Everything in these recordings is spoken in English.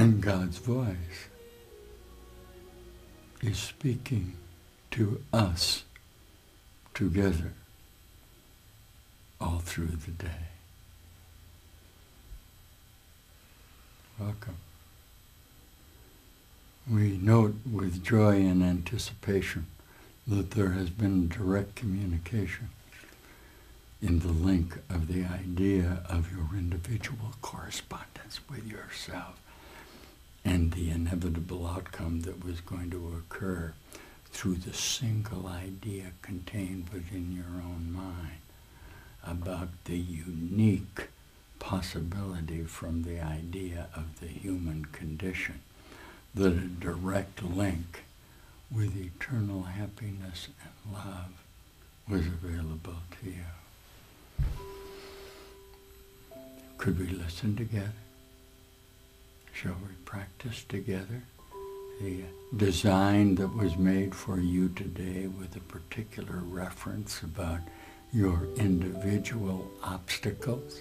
And God's voice is speaking to us together all through the day. Welcome. We note with joy and anticipation that there has been direct communication in the link of the idea of your individual correspondence with yourself and the inevitable outcome that was going to occur through the single idea contained within your own mind about the unique possibility from the idea of the human condition that a direct link with eternal happiness and love was available to you. Could we listen together? Shall we practice together the design that was made for you today with a particular reference about your individual obstacles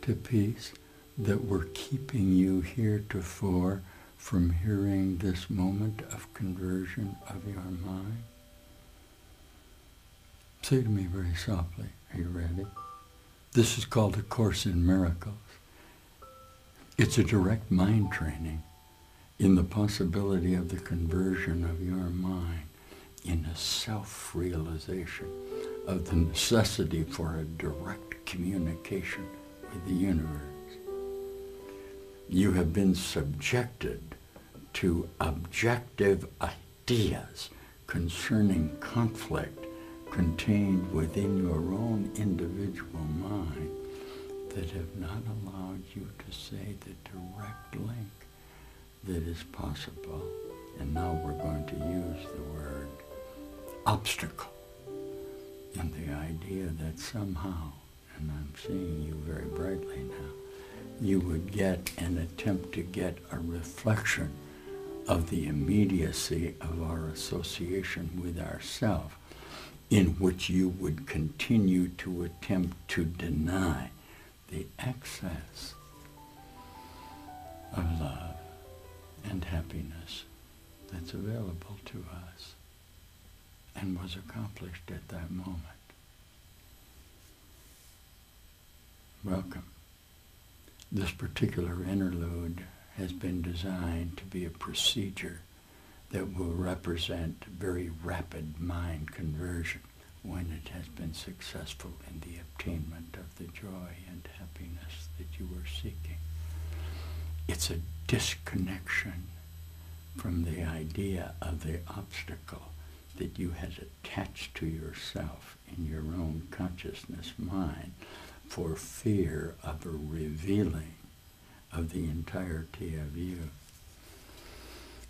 to peace that were keeping you heretofore from hearing this moment of conversion of your mind? Say to me very softly, are you ready? This is called A Course in Miracles. It's a direct mind training in the possibility of the conversion of your mind in a self-realization of the necessity for a direct communication with the universe. You have been subjected to objective ideas concerning conflict contained within your own individual mind that have not allowed you to say the direct link that is possible. And now we're going to use the word obstacle in the idea that somehow, and I'm seeing you very brightly now, you would get and attempt to get a reflection of the immediacy of our association with ourself, in which you would continue to attempt to deny the excess of love and happiness that's available to us and was accomplished at that moment. Welcome. This particular interlude has been designed to be a procedure that will represent very rapid mind conversion when it has been successful in the obtainment of the joy and happiness that you were seeking. It's a disconnection from the idea of the obstacle that you had attached to yourself in your own consciousness mind for fear of a revealing of the entirety of you.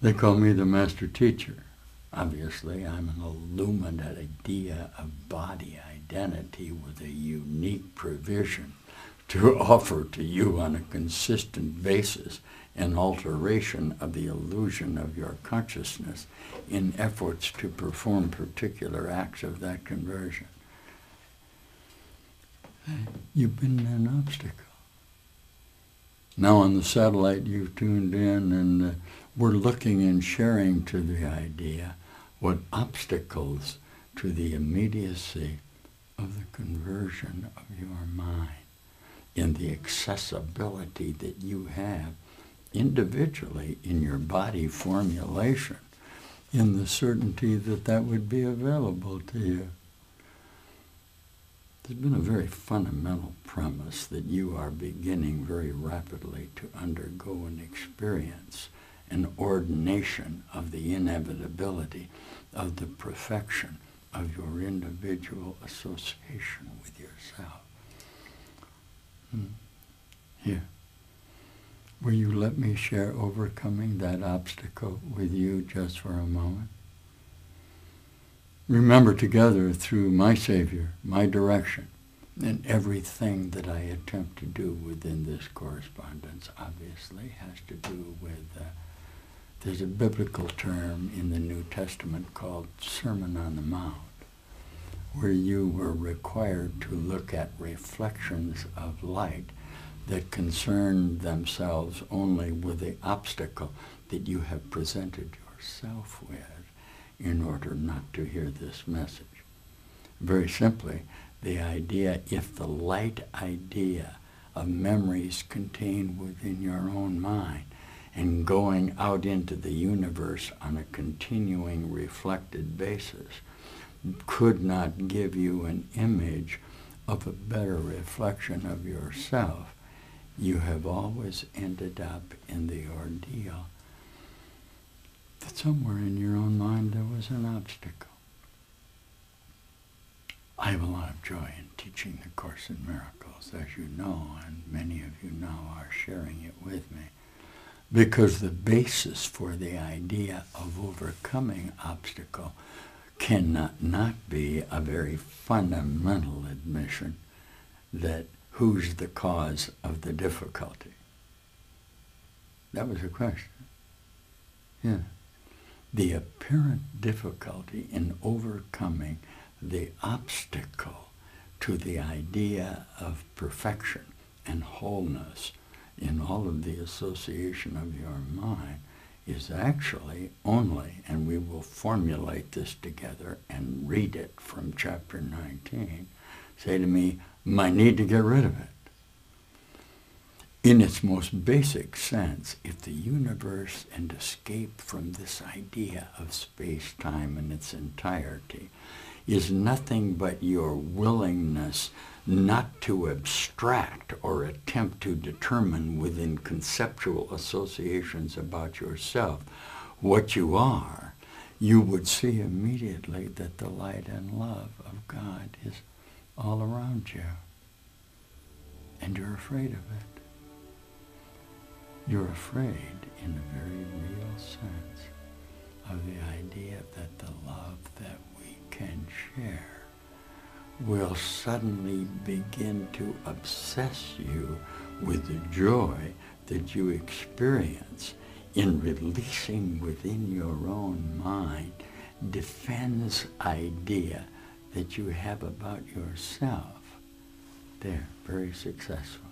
They call me the master teacher. Obviously, I'm an illumined idea of body identity with a unique provision to offer to you on a consistent basis an alteration of the illusion of your consciousness in efforts to perform particular acts of that conversion. You've been an obstacle. Now on the satellite you've tuned in and we're looking and sharing to the idea what obstacles to the immediacy of the conversion of your mind in the accessibility that you have individually in your body formulation, in the certainty that that would be available to you. There's been a very fundamental premise that you are beginning very rapidly to undergo an experience, an ordination of the inevitability of the perfection of your individual association with yourself. Here. Will you let me share overcoming that obstacle with you just for a moment? Remember together through my Savior, my direction, and everything that I attempt to do within this correspondence obviously has to do with, there's a biblical term in the New Testament called Sermon on the Mount, where you were required to look at reflections of light that concern themselves only with the obstacle that you have presented yourself with in order not to hear this message. Very simply, the idea, if the light idea of memories contained within your own mind and going out into the universe on a continuing reflected basis could not give you an image of a better reflection of yourself, you have always ended up in the ordeal that somewhere in your own mind there was an obstacle. I have a lot of joy in teaching the Course in Miracles, as you know, and many of you now are sharing it with me, because the basis for the idea of overcoming obstacle cannot not be a very fundamental admission that who's the cause of the difficulty. That was a question. Yeah. The apparent difficulty in overcoming the obstacle to the idea of perfection and wholeness in all of the association of your mind is actually only, and we will formulate this together and read it from chapter 19, say to me, my need to get rid of it. In its most basic sense, if the universe and escape from this idea of space-time in its entirety is nothing but your willingness not to abstract or attempt to determine within conceptual associations about yourself what you are, you would see immediately that the light and love of God is all around you. And you're afraid of it. You're afraid, in a very real sense, of the idea that the love that we can share will suddenly begin to obsess you with the joy that you experience in releasing within your own mind defense idea that you have about yourself. There, very successful.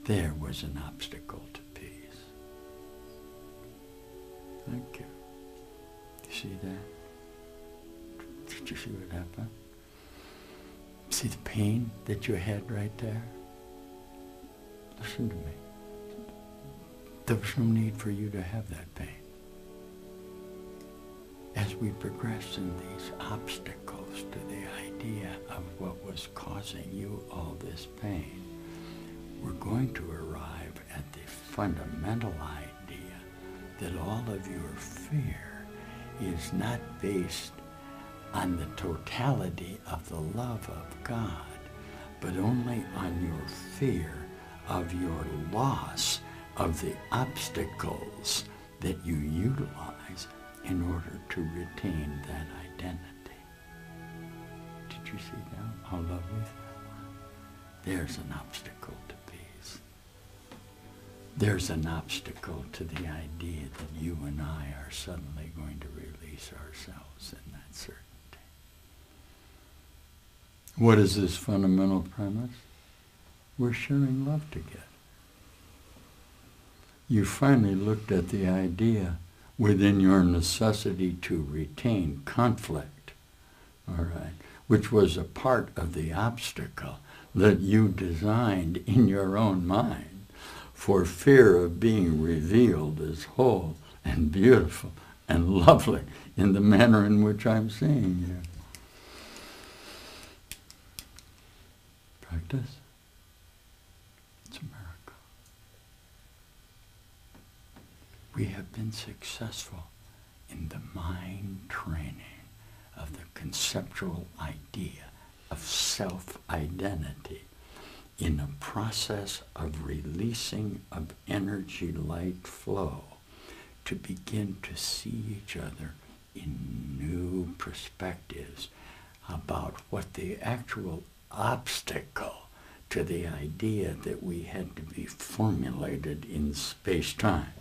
There was an obstacle to peace. Thank you. You see that? Did you see what happened? See the pain that you had right there? Listen to me. There was no need for you to have that pain. As we progress in these obstacles to the idea of what was causing you all this pain, we're going to arrive at the fundamental idea that all of your fear is not based on the totality of the love of God, but only on your fear of your loss of the obstacles that you utilize in order to retain that identity. Did you see that? How lovely that was? There's an obstacle to peace. There's an obstacle to the idea that you and I are suddenly going to release ourselves in that certainty. What is this fundamental premise? We're sharing love together. You finally looked at the idea within your necessity to retain conflict, all right, which was a part of the obstacle that you designed in your own mind for fear of being revealed as whole and beautiful and lovely in the manner in which I'm seeing you. Practice. It's a miracle. We have been successful in the mind training of the conceptual idea of self-identity in a process of releasing of energy light flow to begin to see each other in new perspectives about what the actual obstacle to the idea that we had to be formulated in space-time,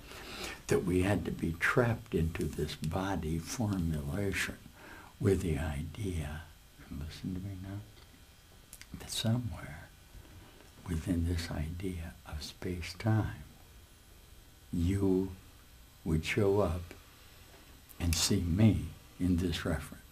that we had to be trapped into this body formulation with the idea, listen to me now, that somewhere within this idea of space-time, you would show up and see me in this reference.